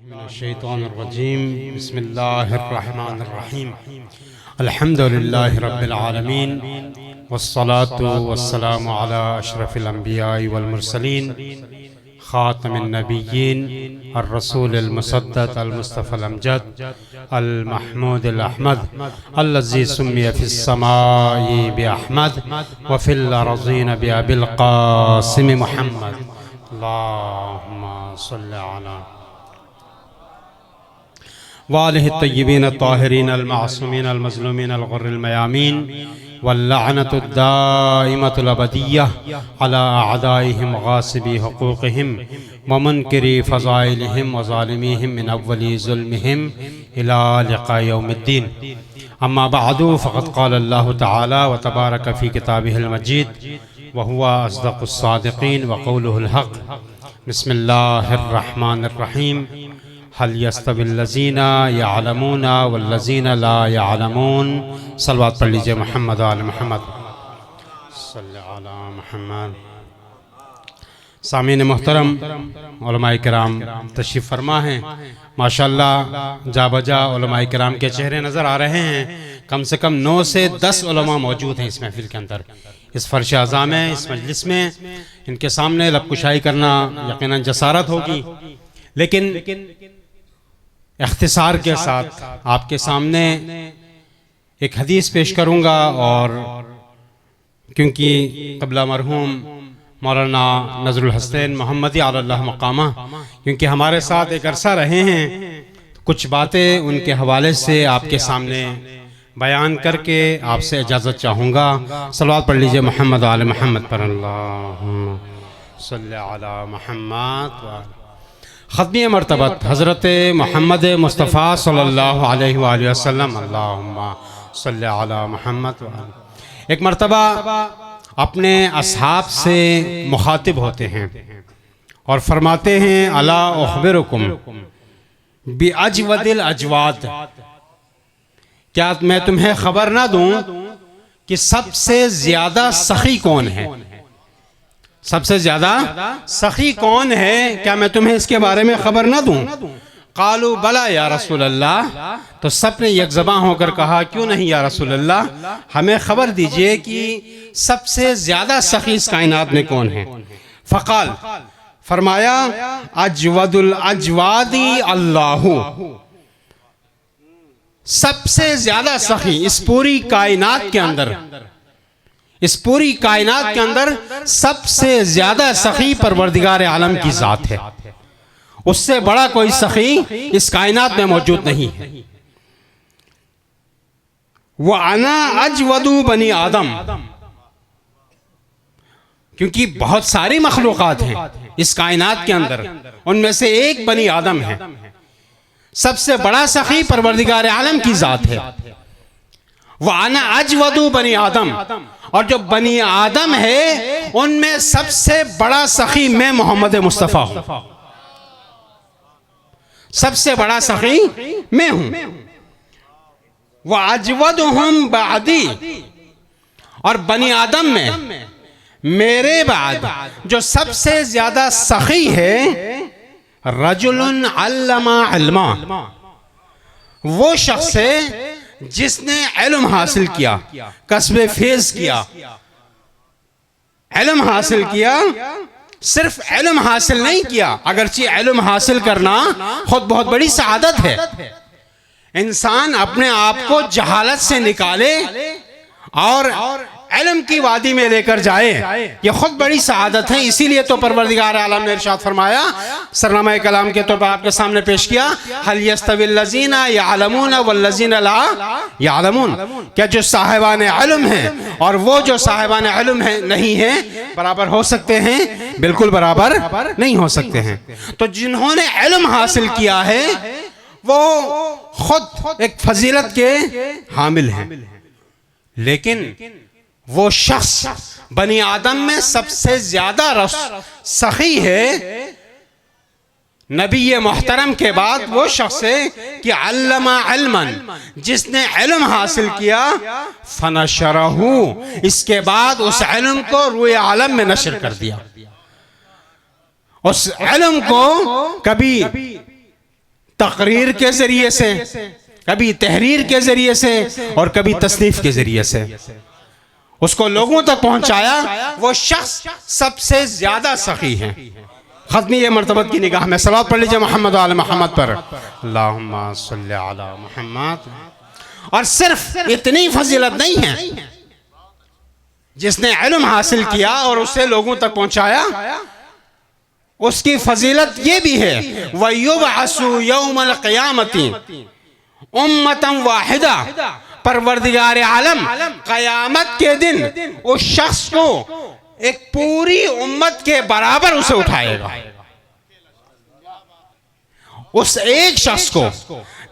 मिनश्शैतानिर्रजीम बिस्मिल्लाहिर्रहमानिर्रहीम अल्हम्दुलिल्लाहि रब्बिल आलमीन वस्सलातु वस्सलामु अला अशरफिल अंबिया'i वल मुरसलीन खातमिन नबिय्यीन अर्रसूलिल मुसद्दक़ अल मुस्तफ़ल अमजद अल महमूदिल अहमद अल्लज़ी सुम्मिया फिस समाई बि अहमद व फिल अर्ज़ीन बि अबिल क़ासिम मुहम्मद अल्लाहुम्मा सल्लि अला वालिहि तय्यबीन ताहिरीन अल मासूमीन अल मज़लूमीन अल गुर्रिल मयामीन वल्लअनतु दाइमतुल अबदिय्यह अला अअदाइहिम गासिबी हुकूक़िहिम व मुनकिरी फ़ज़ाइलिहिम व ज़ालिमीहिम मिन अव्वली ज़ुल्मिहिम इला लिक़ाइ यौमिद्दीन अम्मा बअदु फ़क़द क़ाल अल्लाहु तआला व तबारक फ़ी किताबिहिल मजीद व हुवा अस्दक़ुस सादिक़ीन व क़ौलुहुल हक़ बिस्मिल्लाहिर रहमानिर रहीम हल यस्तविल्लज़ीना यअलमूना वल्लज़ीना ला यअलमून। सल्लल्लाहु पढ़ लीजिए मोहम्मद आल मोहम्मद सल्लल्लाहु अला मोहम्मद। सामीन मोहतरम उलमाए किराम तशरीफ़ फरमा हैं। माशाअल्लाह जा बजा उलमाए किराम के चेहरे नज़र आ रहे हैं। कम से कम 9 से 10 उलमा मौजूद हैं इस महफिल के अंदर, इस फ़र्श आज़ा में, इस मजलिस में। इनके सामने लबकुशाई करना यकीनन जसारत होगी, लेकिन इख्तिसार के साथ आपके सामने एक हदीस पेश करूँगा। और क्योंकि क़िबला मरहूम मौलाना नज़रुल हसनैन मोहम्मदी अलल्लाह मक़ामा क्योंकि हमारे साथ एक अरसा रहे हैं, तो कुछ बातें उनके हवाले से आपके सामने बयान करके आपसे इजाज़त चाहूँगा। सल्लल्लाहु पढ़ लीजिए मोहम्मद आल मोहम्मद पर अल्लाहुम्मा सल्लि अला मोहम्मद। ख़त्मी मरतबत हज़रत मोहम्मद मुस्तफ़ा सल्लल्लाहु अलैहि वसल्लम अल्लाहुम्मा सल्लि अला मोहम्मद। एक मरतबा अपने असहाब से मुखातिब होते हैं और फरमाते हैं अला उख़बिरुकुम बि अजवदिल अजवाद, क्या मैं तुम्हें खबर ना दूं कि सबसे ज्यादा सखी कौन है? सबसे ज्यादा सखी कौन है, क्या मैं तुम्हें इसके बारे में खबर ना दूं? कालू बला या रसूल अल्लाह, तो सब ने एक ज़बान होकर कहा क्यों नहीं या रसूल अल्लाह, हमें खबर दीजिए कि सबसे ज्यादा सखी इस कायनात में कौन है। फ़क़ाल, फरमाया अजवदुल अजवादी अल्लाहु, सबसे ज्यादा सखी इस पूरी कायनात के अंदर, इस पूरी कायनात के अंदर सबसे ज्यादा सखी परवरदिगार आलम की जात है। उससे बड़ा कोई सखी इस कायनात में मौजूद नहीं है। वह अना अजवदु बनी आदम, क्योंकि बहुत सारी मखलूक़ात हैं इस कायनात के अंदर, उनमें से एक बनी आदम है। सबसे बड़ा सखी परवरदिगार आलम की जात है। वह अना अजवदु बनी आदम, और जो बनी आदम है उनमें सबसे बड़ा सखी मैं मोहम्मद मुस्तफ़ा हूं। सबसे बड़ा सखी मैं हूं। वह अजवदुहुम बादी, और बनी आदम में मेरे बाद जो सबसे ज्यादा सखी है रजुलन अल्लमा इल्मा, वो शख्स है जिसने इल्म हासिल किया, कस्बे फेज किया, इल्म हासिल किया। सिर्फ इल्म हासिल नहीं किया, अगरचे इल्म हासिल करना खुद बहुत बड़ी सआदत है। इंसान अपने आप को जहालत से निकाले और इल्म की वादी में लेकर जाए, ये खुद बड़ी सआदत है। इसीलिए तो परवरदिगार आलम ने इरशाद फरमाया, सरनामा कलाम के तौर पर आपके सामने पेश किया, हल यस्तविल्लज़ीना यअलमूना वल्लज़ीना ला यअलमून, क्या जो साहिबान इल्म हैं और वो जो साहिबान इल्म है नहीं है बराबर हो सकते हैं? बिल्कुल बराबर नहीं हो सकते हैं। तो जिन्होंने इल्म हासिल किया है वो खुद एक फजीलत के हामिल हैं, लेकिन वो शख्स बनी आदम में सबसे ज्यादा सखी है नबी मोहतरम के बाद वो शख्स है कि अल्लमा इल्मन, जिसने इल्म हासिल किया, फनशरहू, इसके बाद उस इल्म को रूए आलम में नशर कर दिया। उस इल्म को कभी तकरीर के ज़रिए से, कभी तहरीर के ज़रिए से और कभी तसनीफ़ के ज़रिए से उसको लोगों तक पहुंचाया। वो शख्स सबसे ज़्यादा सखी है। ख़त्मी ये मर्तबत की निगाह में सलावत पढ़ लीजिए मोहम्मद आल मोहम्मद पर, अल्लाहुम्मा सल्ली अला मोहम्मद। और सिर्फ इतनी फजीलत नहीं है, जिसने इल्म हासिल किया और उसे लोगों तक पहुंचाया, उसकी फजीलत ये भी है, वयुबअसु यौमल क़ियामती उम्मतन वाहिदा, परवरदिगार आलम क़यामत के दिन उस शख्स को एक पूरी उम्मत के बराबर उसे उठाएगा। उस एक शख्स को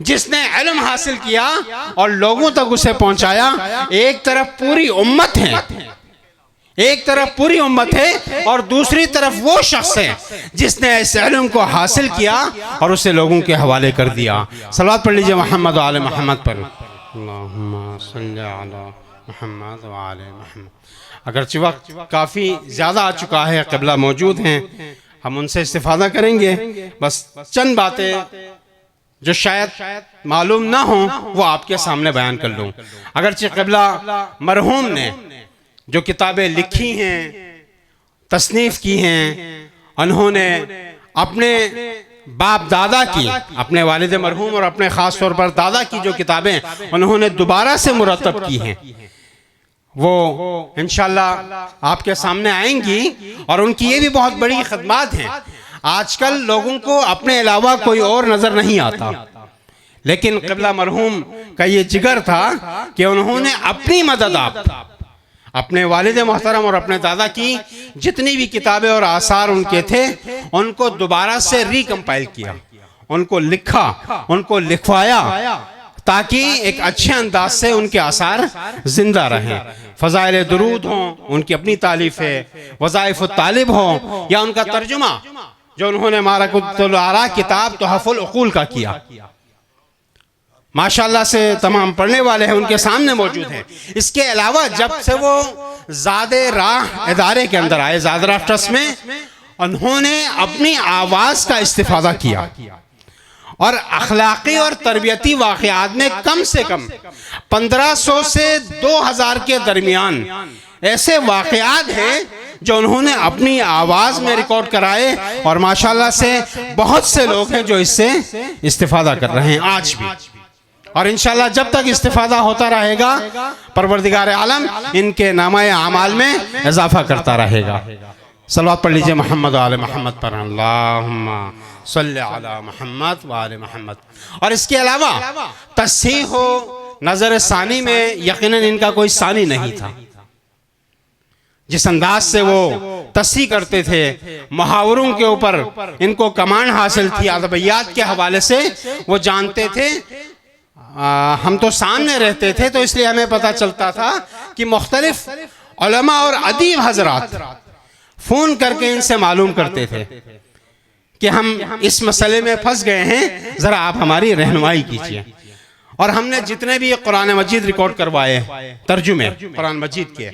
जिसने इल्म हासिल किया और लोगों तक उसे पहुंचाया, एक तरफ पूरी उम्मत है, एक तरफ पूरी उम्मत है और दूसरी तरफ वो शख्स है जिसने इस इल्म को हासिल किया और उसे लोगों के हवाले कर दिया। सलावत पढ़ लीजिए मोहम्मद आले मोहम्मद पर, अल्लाहुम्मा सल्ली अला मोहम्मद व आले मोहम्मद। अगरचे वक्त काफ़ी ज़्यादा आ चुका है, क़िबला मौजूद हैं, हम उनसे इस्तिफ़ादा करेंगे। बस चंद बातें जो शायद मालूम ना हो वो आपके सामने बयान कर लूँ। अगरचे क़िबला मरहूम ने जो किताबें लिखी हैं, तसनीफ़ की हैं, उन्होंने अपने बाप दादा की, अपने वालिद मरहूम और अपने ख़ास तौर पर दादा की जो किताबें उन्होंने दोबारा से मुरतब की हैं, वो इंशाअल्लाह आपके सामने आएंगी। और उनकी ये भी बहुत बड़ी खदमात हैं। आजकल लोगों को अपने अलावा कोई और नज़र नहीं आता, लेकिन क़िबला मरहूम का ये जिगर था कि उन्होंने अपनी मदद अपने वालिद मोहतरम और अपने दादा की जितनी भी किताबें और आसार उनके थे, उनको दोबारा से रिकम्पाइल किया, उनको लिखा, उनको लिखवाया, ताकि एक अच्छे अंदाज से उनके आसार जिंदा रहें। फ़ज़ाइल दुरूद हों, उनकी अपनी तालीफ है, वज़ाइफ़ तालिब हो, या उनका तर्जुमा जो उन्होंने मारकुल आरा किताब तोहफ़ुल उक़ूल का किया, माशाअल्लाह से तमाम पढ़ने वाले हैं उनके सामने मौजूद हैं। इसके अलावा जब से वो ज़ादे राह इदारे के अंदर आए, ज़ादे राह ट्रस्ट में, उन्होंने अपनी आवाज़ का इस्तिफ़ादा किया और अखलाक़ी और तरबियती वाक़यात में कम से कम 1500 से 2000 के दरमियान ऐसे वाक़यात हैं जो उन्होंने अपनी आवाज़ में रिकॉर्ड कराए, और माशाअल्लाह से बहुत से लोग हैं जो इससे इस्तिफ़ादा कर रहे हैं आज भी। और इंशाअल्लाह जब तक इस्तिफ़ादा होता रहेगा, परवरदिगार आलम इनके नामाए आमाल में इजाफा करता रहेगा। सलवात पढ़ लीजिए मोहम्मद आले मोहम्मद पर, अल्लाहुम्मा सल्ली अला मोहम्मद व आले मोहम्मद। और इसके अलावा तस्हीह हो नज़र सानी में यकीनन इनका कोई सानी नहीं था। जिस अंदाज से वो तस्हीह करते थे, मुहावरों के ऊपर इनको कमांड हासिल थी, अदबियात के हवाले से वो जानते थे। हम तो सामने रहते थे, तो इसलिए हमें पता चलता था कि मुख्तलिफ उलमा और अदीब हजरात फ़ोन करके इनसे मालूम करते थे कि हम इस मसले में फंस गए हैं, ज़रा आप हमारी रहनुमाई कीजिए। और हमने जितने भी कुरान मजीद रिकॉर्ड करवाए, तर्जुमे कुरान मजीद के,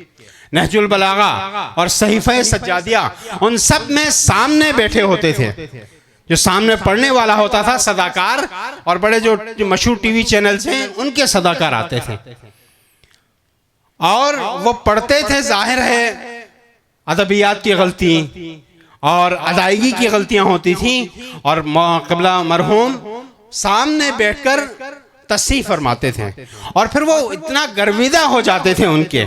नहजुल बलागा और सहीफ़े सज्जादिया, उन सब में सामने बैठे होते थे। जो सामने पढ़ने वाला होता था सदाकार, और बड़े जो मशहूर टीवी चैनल्स हैं उनके सदाकार आते थे और वो पढ़ते थे। जाहिर है अदबियात की गलती और अदायगी की गलतियां होती थी, और क़िबला मरहूम सामने बैठकर तस्हीह फरमाते थे। और फिर वो इतना गर्विदा हो जाते थे उनके,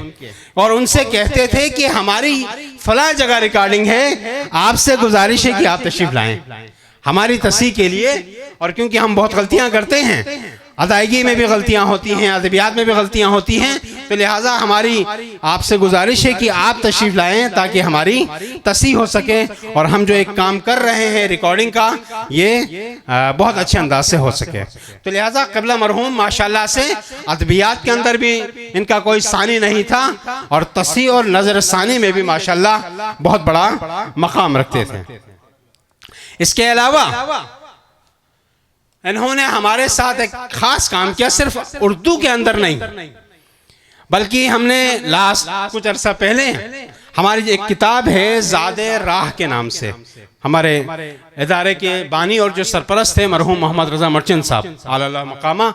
और उनसे कहते थे कि हमारी फला जगह रिकॉर्डिंग है, आपसे गुजारिश है कि आप तशरीफ लाएं हमारी तस्हीह के लिए। और क्योंकि हम बहुत गलतियां करते हैं, अदायगी में भी गलतियां होती हैं, अदबियात में भी गलतियां होती हैं, तो लिहाजा हमारी आपसे गुजारिश है कि आप तशरीफ़ लाएं ताकि हमारी तस्हीह हो सके, और हम जो एक काम कर रहे हैं रिकॉर्डिंग का, ये बहुत अच्छे अंदाज से हो सके। तो लिहाजा क़िबला मरहूम माशाअल्लाह से अदबियात के अंदर भी इनका कोई सानी नहीं था, और तस्हीह और नज़र सानी में भी माशाअल्लाह बहुत बड़ा मकाम रखते थे। इसके अलावा इन्होंने हमारे साथ एक खास काम किया, सिर्फ उर्दू के अंदर नहीं, बल्कि हमने लास्ट कुछ अरसा पहले हमारी एक किताब है ज़ादे राह के नाम से, हमारे इदारे के बानी और जो सरपरस्त थे मरहूम मोहम्मद रज़ा मर्चेंट साहब आला मकामा,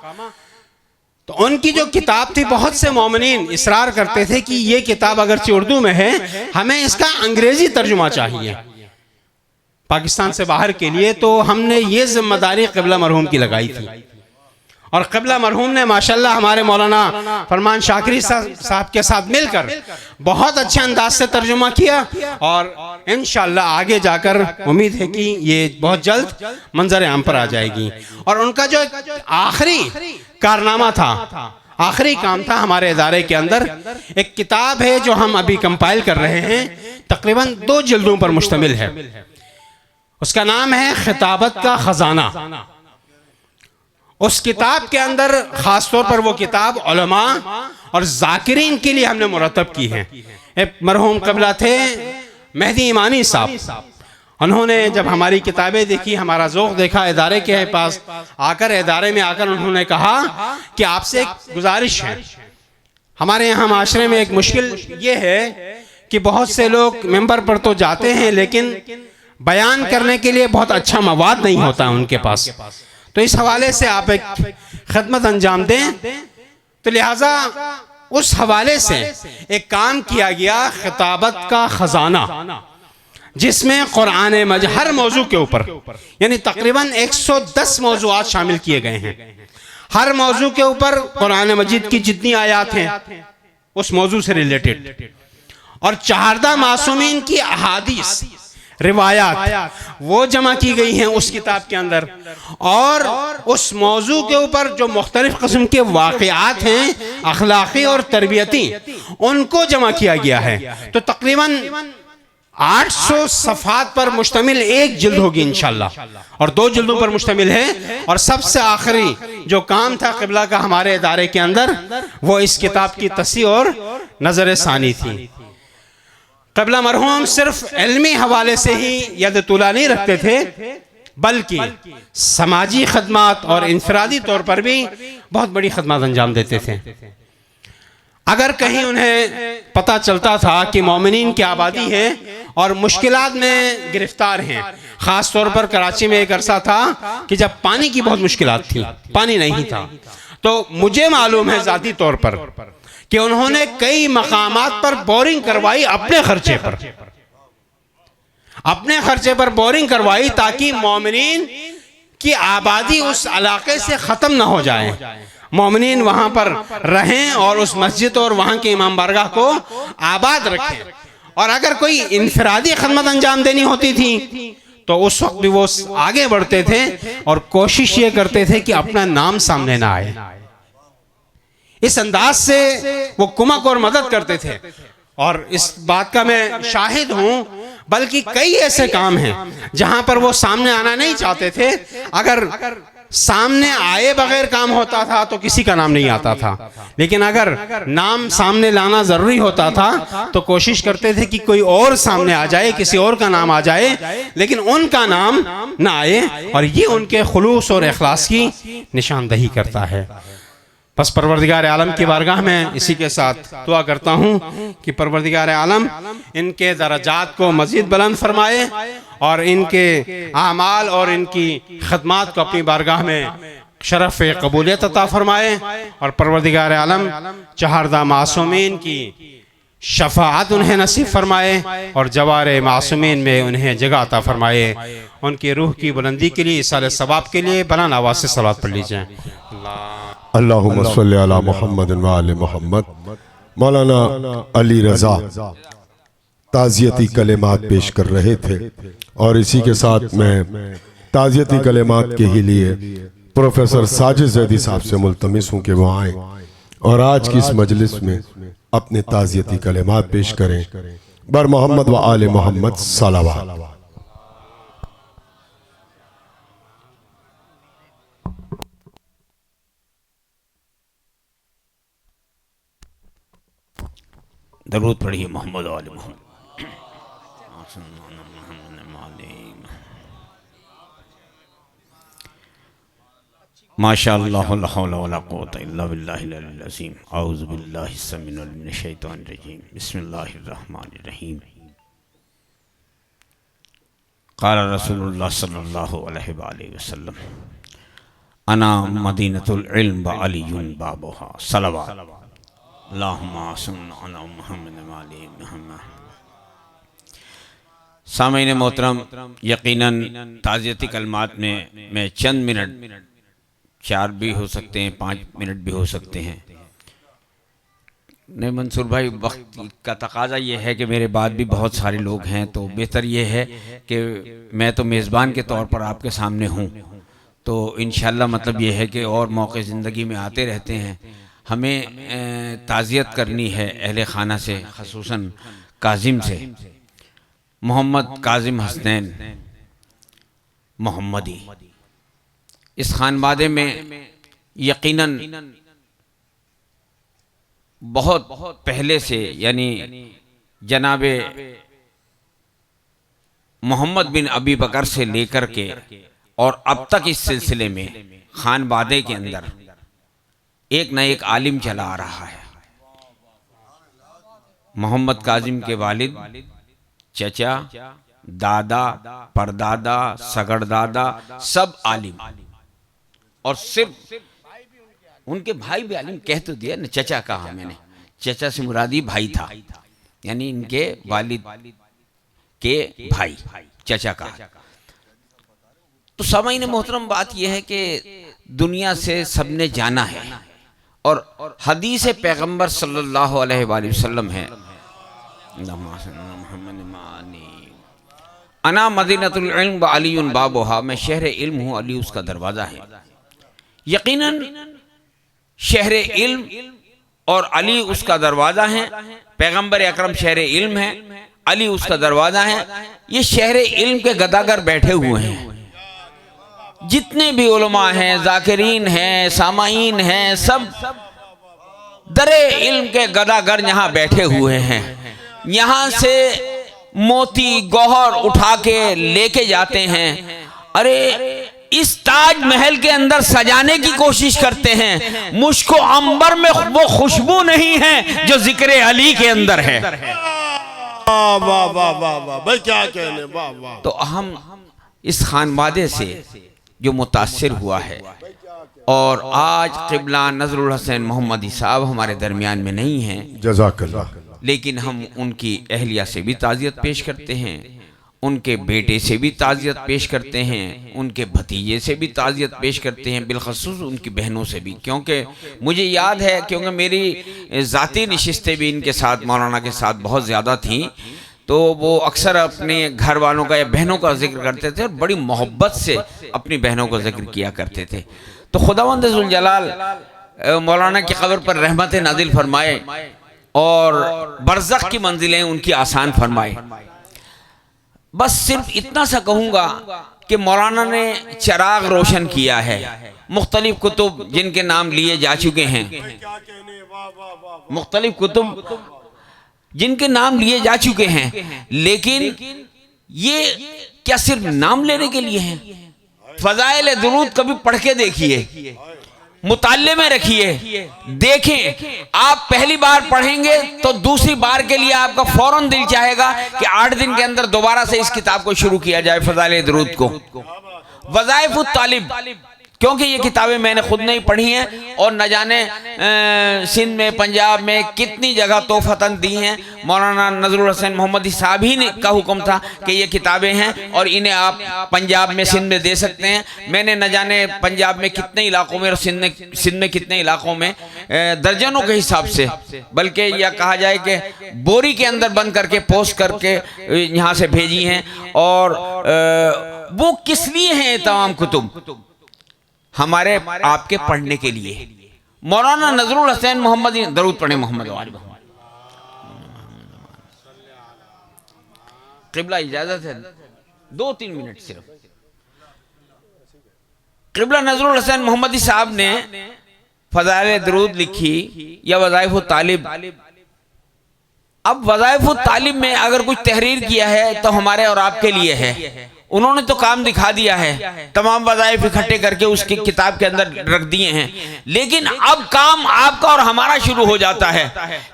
तो उनकी जो किताब थी, बहुत से मोमिनीन इसरार करते थे कि ये किताब अगरचे उर्दू में है, हमें इसका अंग्रेजी तर्जुमा चाहिए पाकिस्तान से बाहर के लिए। तो हमने ये जिम्मेदारी क़िबला मरहूम की लगाई थी और क़िबला मरहूम ने माशाल्लाह हमारे मौलाना फरमान शाकिरी साहब के साथ मिलकर बहुत अच्छे अंदाज से तर्जुमा किया और इंशाअल्लाह आगे जाकर उम्मीद है कि ये बहुत जल्द मंजर आम पर आ जाएगी। और उनका जो आखिरी कारनामा था, आखिरी काम था हमारे इदारे के अंदर, एक किताब है जो हम अभी कंपाइल कर रहे हैं, तकरीबन 2 जिल्दों पर मुश्तमिल है। उसका नाम है खिताबत का खजाना। उस किताब के अंदर खास तौर पर वो किताब उलमा और जाकिरीन के लिए हमने मुरतब की है। एक मरहूम क़िबला थे मेहदी ईमानी साहब, उन्होंने जब हमारी किताबें देखी, हमारा ज़ौक़ देखा, इदारे के पास आकर, इदारे में आकर उन्होंने कहा कि आपसे एक गुजारिश है। हमारे यहाँ माशरे में एक मुश्किल ये है कि बहुत से लोग मेंबर पर तो जाते हैं लेकिन बयान करने के लिए बहुत अच्छा मवाद नहीं होता उनके पास, तो इस हवाले से आप एक खिदमत अंजाम दें। तो लिहाजा उस हवाले से एक काम किया गया, खिताबत का खजाना, जिसमें कुरान मजीद हर मौजू के ऊपर, यानी तकरीबन 110 मौजूआत शामिल किए गए हैं। हर मौजू के ऊपर कुरान मजीद की जितनी आयात हैं उस मौजू से रिलेटेड, और 14 मासूमीन की अहादीस, रिवायात वो जमा की गई हैं उस किताब के अंदर, और उस मौजू के ऊपर जो मुख्तलिफ किस्म के वाक़यात हैं अखलाक़ी और तरबियती, उनको जमा किया गया है। तो तकरीबन 800 सफ़ात पर मुश्तमिल एक जिल्द होगी इंशाअल्लाह, और 2 जिल्दों पर मुश्तमिल है। और सबसे आखिरी जो काम था क़िबला का हमारे इदारे के अंदर, वो इस किताब की तस्सीह और नज़र सानी थी। क़िबला मरहूम सिर्फ इल्मी हवाले से ही यद तुला नहीं रखते थे, बल्कि समाजी खदमात और इंफरादी तौर पर भी बहुत बड़ी खदमात अंजाम देते थे। अगर कहीं उन्हें पता चलता था कि मोमिनीन की आबादी है और मुश्किलात में गिरफ्तार हैं, ख़ास तौर पर कराची में एक अरसा था कि जब पानी की बहुत मुश्किलात थी, पानी नहीं था, तो मुझे मालूम है ज़ाती तौर पर कि उन्होंने कई मकामात पर बोरिंग करवाई, अपने खर्चे पर, अपने खर्चे पर बोरिंग करवाई, ताकि मोमिनीन की आबादी उस इलाके से ख़त्म ना हो जाए, मोमिनीन वहाँ पर रहें और उस मस्जिद और वहाँ के इमाम बारगाह को आबाद रखें। और अगर कोई इनफरादी खदमत अंजाम देनी होती थी तो उस वक्त भी वो आगे बढ़ते थे और कोशिश ये करते थे कि अपना नाम सामने ना आए। इस अंदाज से वो कुमक और मदद करते थे, और इस बात का मैं शाहिद हूँ। बल्कि कई ऐसे काम हैं जहां पर वो सामने आना नहीं चाहते थे। अगर सामने आए बगैर काम होता था तो किसी का नाम नहीं आता था, लेकिन अगर नाम सामने लाना जरूरी होता था तो कोशिश करते थे कि कोई और सामने आ जाए, किसी और का नाम आ जाए, लेकिन उनका नाम ना आए। और ये उनके खुलूस और इखलास की निशानदही करता है। बस परवरदिगार आलम की बारगाह में इसी के साथ दुआ करता हूँ कि परवरदिगार आलम इनके दरजात को मज़ीद बुलंद फरमाए और इनके आमाल और इनकी खदमात को अपनी बारगाह में शरफ़ कबूलियत अता फरमाए। और परवरदिगार आलम चहारदा मासूमीन की शफाअत उन्हें नसीब फरमाए और जवारे मासूमीन में उन्हें जगह अता फरमाए। उनकी रूह की बुलंदी के लिए, इसाले सवाब के लिए बना नवाज से सलात पढ़ लीजिए। अल्लाहुम्मा सल्ली अला मुहम्मद व आले मुहम्मद। मौलाना अली रज़ा ताज़ियती कलेमात पेश कर रहे थे और इसी के साथ मैं ताज़ियती कलेमात के ही लिए प्रोफेसर साजिद ज़ैदी साहब से मुल्तमिस हूँ कि वो आए और आज की इस मजलिस में अपने ताज़ियती कलेमात पेश करें। बर मोहम्मद व आले मोहम्मद सलावत। दरूद पढ़िए मोहम्मद वाले मोहम्मद। माशाअल्लाह ला हौला वला कुव्वता इल्ला बिल्लाहिल अलिय्यिल अज़ीम। औज़ु बिल्लाहि समीउल मिनश शैतानिर रजीम। बिस्मिल्लाहिर रहमानिर रहीम। क़ाल रसूलुल्लाह सल्लल्लाहु अलैहि वसल्लम अना मदीनतुल इल्म व अलीयुन बाबुहा सलवात अल्लाहुम्मा सल्लि अला मुहम्मद व आलि मुहम्मद। सामईन मोहतरम, यकीनन ताज़ियती कलमात में मैं चंद मिनट, 4 भी हो सकते हैं, 5 मिनट भी हो सकते हैं। नहीं मंसूर भाई, वक्त का तकाजा ये है कि मेरे बाद भी बहुत सारे लोग हैं, तो बेहतर ये है कि मैं तो मेज़बान के तौर पर आपके सामने हूँ, तो इंशाअल्लाह मतलब ये है कि और मौके ज़िंदगी में आते रहते हैं। हमें ताज़ियत करनी है अहले खाना से, ख़ुसूसन काजिम से, मोहम्मद काजिम हसनैन मोहम्मदी। इस खानवादे में यकीनन बहुत पहले से, यानी जनाबे मोहम्मद बिन अबी बकर से लेकर के और अब तक इस सिलसिले में खानवादे के अंदर एक न एक आलिम चला आ रहा है। मोहम्मद काजिम के वालिद, चचा, दादा, परदादा, सगड़दादा सब आलिम, और सिर्फ उनके भाई भी आलिम। कह तो दिया न, चचा कहा मैंने, चचा से मुरादी भाई था, यानी इनके वालिद के भाई चचा कहा। तो सामईन मोहतरम, बात यह है कि दुनिया से सबने जाना है और हदीस पैगंबर सल्लल्लाहु अलैहि वसल्लम है, अना मदीनतुल इल्म व अलीयुन बाबुहा, मैं शहर इल्म हूँ, अली उसका दरवाज़ा है। यकीनन शहर इल्म और अली उसका दरवाज़ा है। पैगंबर अकरम शहर इल्म है, अली उसका दरवाज़ा है। ये शहर इल्म के गदागर बैठे हुए हैं, जितने भी उलमा हैं, जाकिरीन हैं, सामाईन हैं, सब दरे इल्म के गदागर यहाँ बैठे हुए हैं। यहाँ से मोती गौहर उठा के लेके जाते हैं। अरे इस ताज महल के अंदर सजाने की कोशिश करते हैं, मुश्को अंबर में वो खुशबू नहीं है जो जिक्र अली के अंदर है। वाह वाह वाह वाह वाह भाई, क्या कहने, वाह वाह। तो हम इस खानवादे से जो मुतासिर हुआ है, और आज क़िबला नज़रुल हसैन मोहम्मदी साहब हमारे दरमियान में नहीं हैं, जज़ाकल्लाह, लेकिन हम उनकी अहलिया से भी ताज़ियत पेश करते हैं, उनके बेटे से भी ताज़ियत पेश करते हैं, उनके भतीजे से भी ताज़ियत पेश करते हैं, बिलखसूस उनकी बहनों से भी। क्योंकि मुझे याद है, क्योंकि मेरी ज़ाती नशिस्तें भी इनके साथ, मौलाना के साथ बहुत ज़्यादा थीं, तो वो अक्सर अपने घर वालों का या बहनों का जिक्र करते थे और बड़ी मोहब्बत से अपनी बहनों का जिक्र किया करते थे। तो खुदावंद ज़ुल जलाल मौलाना की क़ब्र पर रहमत नाजिल फरमाए और बरज़ख की मंजिलें उनकी आसान फरमाए। बस सिर्फ इतना सा कहूँगा कि मौलाना ने चिराग रोशन किया है। मुख्तलिफ कुतुब जिनके नाम लिए जा चुके हैं, मुख्तलिफ कुतुब जिनके नाम लिए जा चुके हैं, लेकिन ये क्या सिर्फ नाम लेने के लिए हैं? फ़ज़ाइल दुरूद कभी पढ़ के देखिए, मुताल्ले में रखिए, देखें। आप पहली बार पढ़ेंगे तो दूसरी बार के लिए आपका फौरन दिल चाहेगा कि 8 दिन के अंदर दोबारा से इस किताब को शुरू किया जाए, फ़ज़ाइल दुरूद को। वज़ाइफ़ुत तालिब, क्योंकि ये किताबें मैंने खुद नहीं पढ़ी हैं और न जाने सिंध में, पंजाब में कितनी जगह तोहफ़तन दी हैं। मौलाना नज़रुल हसैन मोहम्मदी साहब ही ने का हुक्म था कि ये किताबें हैं और इन्हें आप पंजाब में, सिंध में दे सकते हैं। मैंने न जाने पंजाब में कितने इलाकों में और सिंध में कितने इलाकों में, दर्जनों के हिसाब से, बल्कि यह कहा जाए कि बोरी के अंदर बंद करके पोस्ट करके यहाँ से भेजी हैं। और वो किस लिए हैं तमाम कुतुब? हमारे आपके पढ़ने के लिए। मौलाना नज़रुल हसैन मोहम्मदी, दरूद पढ़े मोहम्मद वाले क़िबला, इजाज़त है 2-3 मिनट सिर्फ। क़िबला नज़रुल हसैन मोहम्मदी साहब ने फ़ज़ाइल दुरूद लिखी या वज़ाइफ़ुत तालिब। अब वज़ाइफ़ुत तालिब में अगर कुछ तहरीर किया है तो हमारे और आपके लिए है, उन्होंने तो काम दिखा दिया है, तमाम वज़ाइफ इकट्ठे करके उसकी किताब के अंदर रख दिए हैं, लेकिन अब काम आपका और हमारा शुरू हो जाता है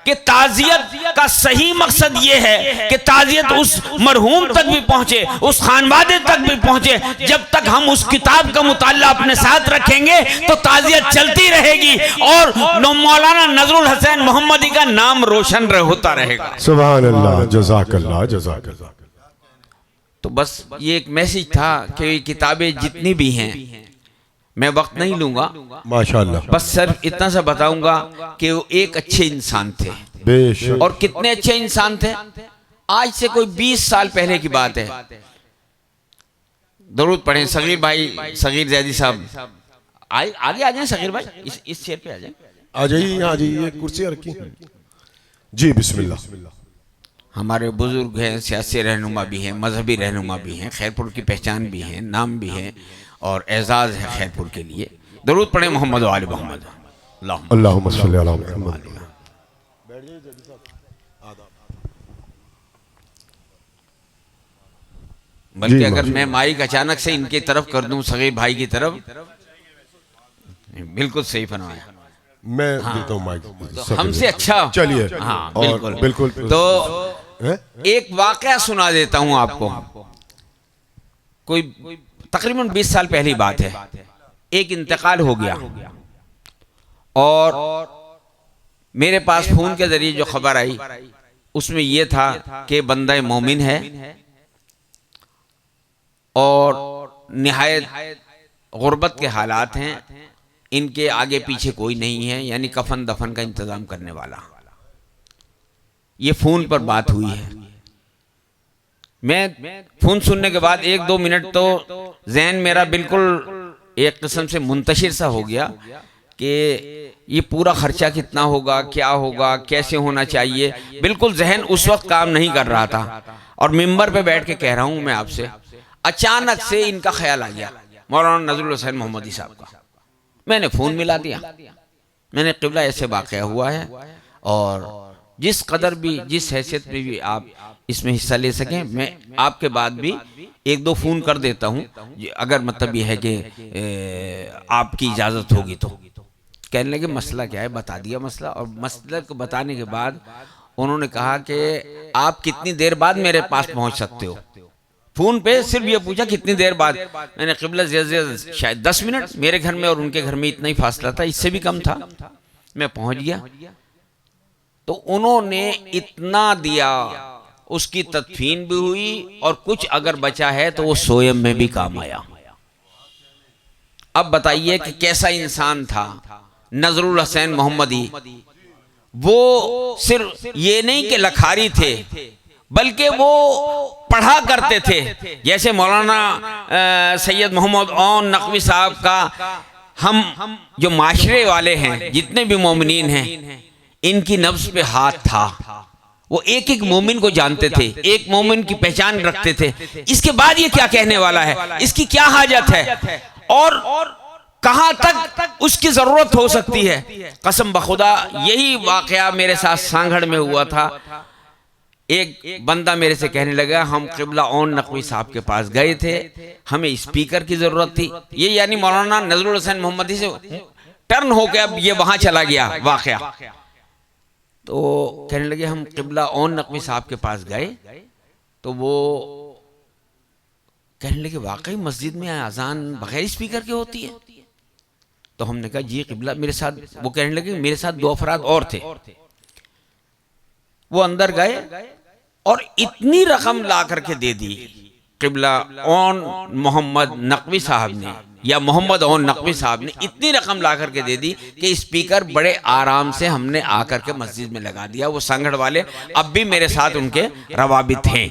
कि ताज़ियत का सही मकसद ये है कि ताज़ियत उस मरहूम तक भी पहुंचे, उस खानवादे तक भी पहुंचे। जब तक हम उस किताब का मुताल्ला अपने साथ रखेंगे तो ताज़ियत चलती रहेगी और मौलाना नजरुल हसैन मोहम्मदी का नाम रोशन होता रहेगा। सुभान अल्लाह, जज़ाकल्लाह जज़ाकल्लाह। तो बस ये एक मैसेज था कि किताबें जितनी भी हैं, मैं वक्त नहीं लूंगा, माशाअल्लाह, बस सिर्फ इतना सा बताऊंगा कि वो एक अच्छे इंसान थे। बेशक। और कितने अच्छे इंसान थे, आज से कोई 20 साल पहले की बात है। दरूद पढ़ें सगीर भाई, सगीर जैदी साहब आगे आ जाए। सगीर भाई इस चेयर पे आ जाए। आ जाइए, आ जाइए, कुर्सी रखी जी। बिस्मिल्लाह। हमारे बुजुर्ग हैं, सियासी रहनुमा भी हैं, मजहबी रहनुमा भी हैं, खैरपुर की पहचान भी है, नाम भी है और एजाज़ है खैरपुर के लिए। दरूद पढ़े मोहम्मद वाले मोहम्मद। अल्लाहुम्मा सल्ली अला मुहम्मद। बल्कि अगर मैं माइक अचानक से इनकी तरफ कर दूं, सगीर भाई की तरफ, बिल्कुल सही फरमाया। मैं देता हूँ माइक तो हमसे अच्छा चलिए। हाँ और बिल्कुल। तो एक वाकया सुना देता हूं आपको। कोई तकरीबन 20 साल पहली बात है। एक इंतकाल हो गया और मेरे पास फोन के जरिए जो खबर आई उसमें यह था कि बंदा मोमिन है और निहायत गुर्बत के हालात हैं, इनके आगे पीछे कोई नहीं है, यानी कफन दफन का इंतजाम करने वाला। ये फोन पर बात हुई है। मैं फोन सुनने के बाद 1-2 मिनट तो जहन मेरा बिल्कुल एक किस्म से मुंतशिर सा हो गया कि ये पूरा खर्चा कितना होगा, क्या होगा, कैसे होना चाहिए। बिल्कुल जहन उस वक्त काम नहीं कर रहा था और मिंबर पे बैठ के कह रहा हूं मैं आपसे। अचानक से इनका ख्याल आ गया मौलाना नजरुल हसैन मोहम्मदी साहब का। मैंने फोन मिला दिया। मैंने क़िबला ऐसे वाक़या हुआ है और जिस कदर भी, जिस हैसियत में भी आप इसमें हिस्सा ले सकें, मैं आपके बाद भी 1-2 फ़ोन कर देता हूं, अगर मतलब ये है कि आपकी इजाज़त होगी तो। कहने लगे मसला क्या है, बता दिया मसला। और मसला को बताने के बाद उन्होंने कहा कि आप कितनी देर बाद मेरे पास पहुंच सकते हो। फ़ोन पे सिर्फ ये पूछा कितनी देर बाद। मैंने क़िबला शायद 10 मिनट, मेरे घर में और उनके घर में इतना ही फासला था, इससे भी कम था। मैं पहुंच गया तो उन्होंने इतना दिया, उसकी तदफीन भी हुई और कुछ अगर बचा है तो वो सोयम में भी काम आया। अब बताइए कि कैसा इंसान था नजरुल हसैन मोहम्मदी। वो सिर्फ ये नहीं कि लखारी थे, बल्कि वो पढ़ा करते थे। जैसे मौलाना सैयद मोहम्मद ओन नकवी साहब का, हम जो माशरे वाले हैं, जितने भी मोमिनीन हैं, इनकी नफ्स पे हाथ था। वो एक एक मोमिन को जानते थे, एक मोमिन की पहचान रखते थे। इसके बाद ये क्या कहने वाला है, इसकी क्या हाजत है और कहां तक उसकी जरूरत हो सकती है। कसम बखुदा यही वाकया मेरे साथ सांगड़ में हुआ था। एक बंदा मेरे से कहने लगा, हम क़िबला ओन नकवी साहब के पास गए थे, हमें स्पीकर की जरूरत थी। ये यानी मौलाना नजरुल हसैन मोहम्मदी से टर्न होकर अब ये वहां चला गया वाकया। तो कहने लगे हम क़िबला ओन नकवी साहब के पास गए तो वो कहने लगे वाकई मस्जिद में अजान बगैर स्पीकर के होती है। तो हमने कहा जी क़िबला मेरे साथ, वो कहने लगे मेरे साथ 2 अफराद और थे। वो अंदर गए और इतनी रकम ला करके दे दी क़िबला ओन मोहम्मद नकवी साहब ने, या मोहम्मद ओन नकवी साहब ने इतनी रकम ला करके दे दी कि स्पीकर बड़े आराम से हमने आकर के मस्जिद में लगा दिया। वो संगड़ वाले अब भी मेरे साथ उनके रवाबित हैं।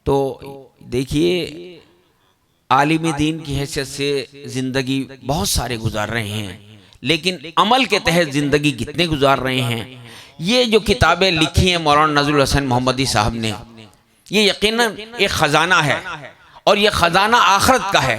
तो देखिए आलिम दीन की हैसियत से ज़िंदगी बहुत सारे गुजार रहे हैं, लेकिन अमल के तहत ज़िंदगी कितने गुजार रहे हैं। ये जो किताबें लिखी हैं मौलाना नजरुल हसैन मोहम्मदी साहब ने, ये यकीनन एक ख़जाना है और ये ख़जाना आखिरत का है।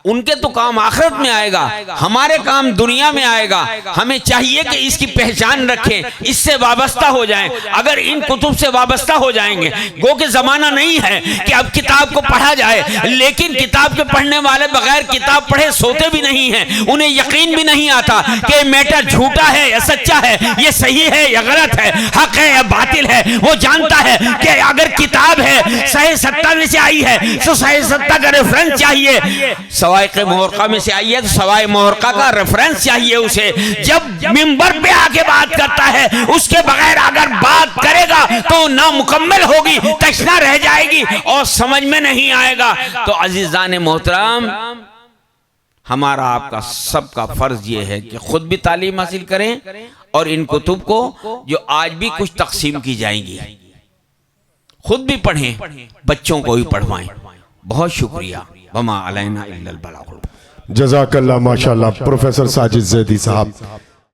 उनके तो काम आखिरत में आएगा, हमारे काम दुनिया में आएगा। हमें चाहिए कि इसकी पहचान रखें, इससे वाबस्ता हो जाएं। अगर इन कुतुब से वाबस्ता हो जाएंगे, गो के जमाना नहीं है कि अब किताब को पढ़ा जाए, लेकिन किताब के पढ़ने वाले बगैर किताब पढ़े सोते भी नहीं हैं। उन्हें यकीन भी नहीं आता कि मैटर झूठा है या सच्चा है, ये सही है या गलत है, हक है या बातिल है। वो जानता है कि अगर किताब है सही सत्ता में से आई है तो सही सत्ता का रेफरेंस चाहिए, सवाए मोहरका में से आई है तो सवाए मोहरका का रेफरेंस चाहिए उसे। जब मिंबर पे आके बात करता है, उसके बगैर अगर बात करेगा तो ना मुकम्मल होगी, तशना रह जाएगी और समझ में नहीं आएगा। तो अजीजान मोहतरम, हमारा आपका सबका फर्ज ये है कि खुद भी तालीम हासिल करें और इन कुतुब को जो आज भी कुछ तकसीम की जाएंगी खुद भी पढ़ें, बच्चों को भी पढ़वाएं। बहुत शुक्रिया। वमा अलैना इल्लल बलाग। जज़ाकल्लाह माशाल्लाह। प्रोफेसर साजिद ज़ैदी साहब